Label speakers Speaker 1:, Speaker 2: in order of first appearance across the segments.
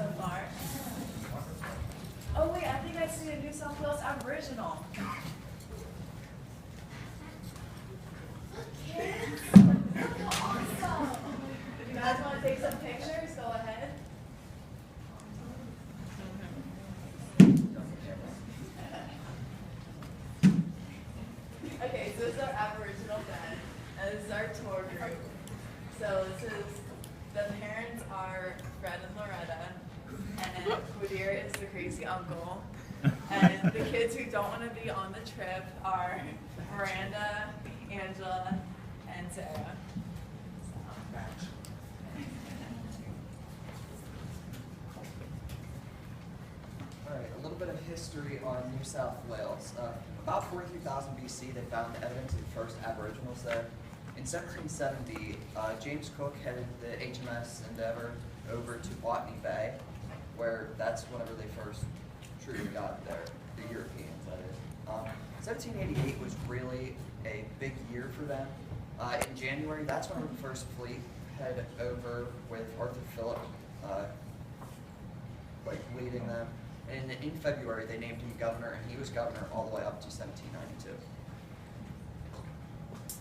Speaker 1: so far. Oh wait, I think I see a New South Wales Aboriginal. Look, kids! Look how awesome! If you guys want to take some pictures, go ahead. Okay, so this is our Aboriginal den, and this is our tour group. So this is, the parents are Fred and Loretta, and Quadir is the crazy uncle. And the kids who don't want to be on the trip are Miranda, Angela, and Sarah.
Speaker 2: Alright, a little bit of history on New South Wales. About 43,000 BC, they found evidence of the first Aboriginals there. In 1770, James Cook headed the HMS Endeavour over to Botany Bay, where that's whenever they first truly got there, the Europeans, that is. 1788 was really a big year for them. In January, that's when the first fleet headed over with Arthur Phillip leading them. And in February, they named him governor, and he was governor all the way up to 1792.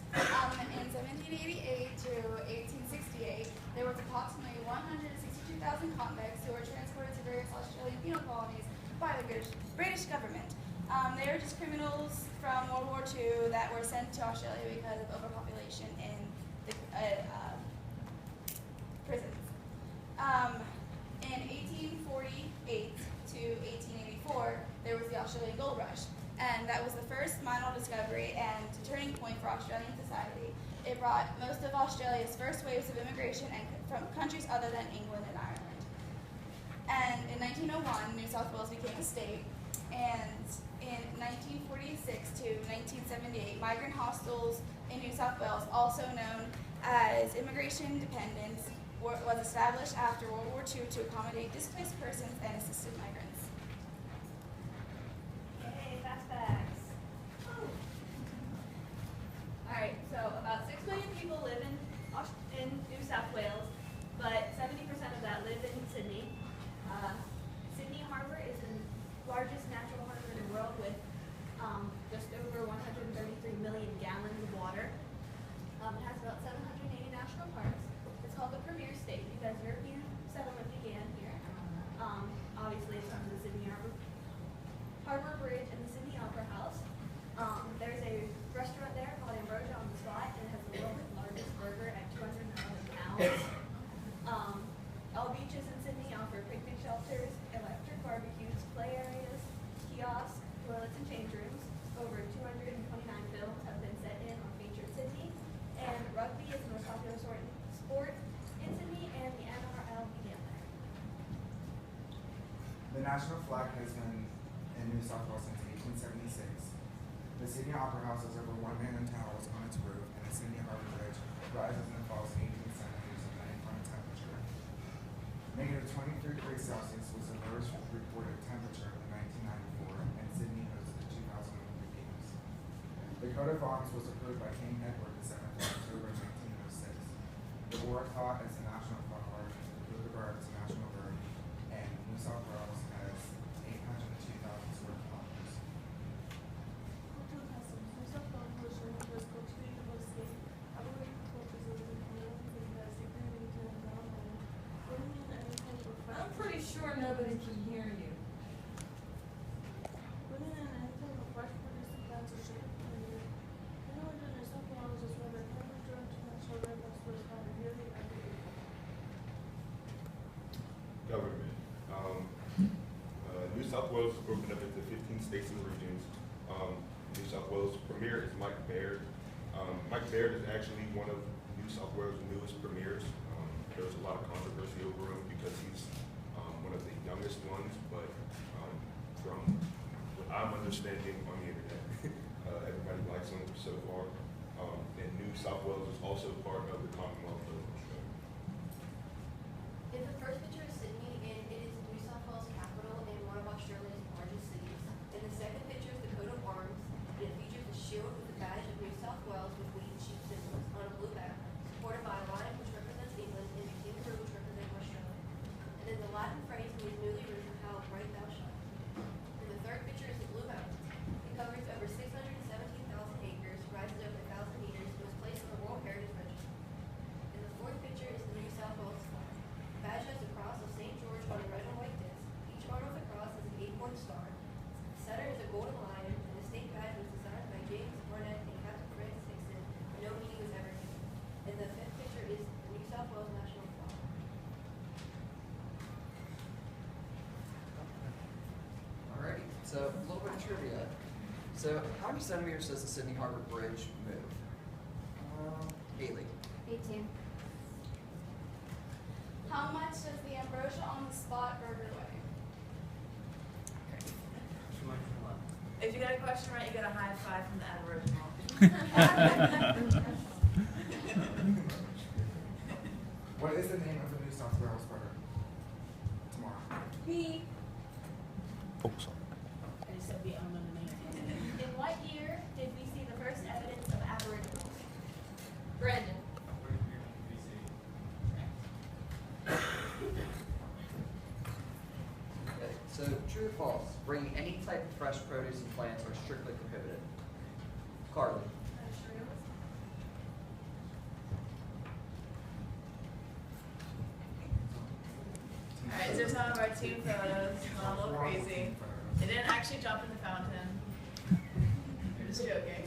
Speaker 3: In 1788 to 1868, there was approximately 162,000 convicts who were transported to various Australian penal colonies by the British government. They were just criminals from World War II that were sent to Australia because of overpopulation in the prisons. In 1848 to 1884, there was the Australian Gold Rush, and that was the first mineral discovery and turning point for Australian society. It brought most of Australia's first waves of immigration and from countries other than England and Ireland. And in 1901, New South Wales became a state, and in 1946 to 1978, migrant hostels in New South Wales, also known as immigration dependents, was established after World War II to accommodate displaced persons and assisted migrants.
Speaker 4: Hey, fast facts. Alright, so about 6 million people live in New South Wales, but 70% of that live in Sydney. Sydney Harbour is the largest natural harbour in the world with just over 133 million gallons of water. It has about 780 national parks. It's called the Premier State because European settlement began here. Obviously, it's under the Sydney Harbour Bridge and the Sydney Opera House. There's a restaurant there called Ambrosia on the Spot, and it has the world's largest burger at 211 pounds. All beaches in Sydney offer picnic shelters, electric barbecues, play areas, kiosks, toilets, and change rooms. Over 229 films have been set in or featured Sydney, and rugby is the most popular sport in Sydney, and the NRL began there.
Speaker 5: The national flag has been in New South Wales since 1876. The Sydney Opera House has over 1 million towels on its roof, and the Sydney Harbour Bridge rises and falls 18 centimeters depending on temperature. -23 degrees Celsius was the lowest recorded temperature in 1994, and Sydney hosted the 2000 Olympic Games. The coat of arms was approved by King Edward VII in October 1906. The warthog is the national flower, the bluebird is a national bird, and New South Wales has 802,000 square kilometers.
Speaker 1: I'm pretty sure nobody can hear you.
Speaker 6: Government. New South Wales is broken up into 15 states and regions. New South Wales Premier is Mike Baird. Mike Baird is actually one of New South Wales' newest premiers. There's a lot of controversy over him because he's one of the youngest ones, but from what I'm understanding on the internet, everybody likes him so far. And New South Wales is also part of the Commonwealth of Australia.
Speaker 7: In the first picture is Sydney, and it is New South Wales capital and one of Australia's largest cities. In the second picture is the coat of arms, and it features a shield with the badge of New South Wales with wheat and sheep symbols on a blue background, supported by a lion which represents England and a kangaroo which represents Australia. And then the Latin phrase
Speaker 2: So a little bit of trivia. So how many centimeters does the Sydney Harbor Bridge move? Haley.
Speaker 7: 18.
Speaker 3: How much does the Ambrosia on the Spot burger weigh?
Speaker 1: If you get a question right, you get a high five from the Aboriginal.
Speaker 5: What is the name of the New South Wales burger? Tomorrow.
Speaker 3: Me.
Speaker 6: Oh, sorry.
Speaker 4: In what year did we see the first evidence of Aboriginals? Brandon.
Speaker 2: Okay, so true or false? Bringing any type of fresh produce and plants are strictly prohibited. Carly.
Speaker 1: Alright, so some of our team photos, a little crazy. They didn't actually jump in the fountain. I'm just joking.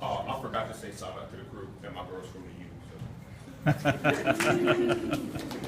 Speaker 6: Oh, I forgot to say shout out to the group and my girls from the U. So.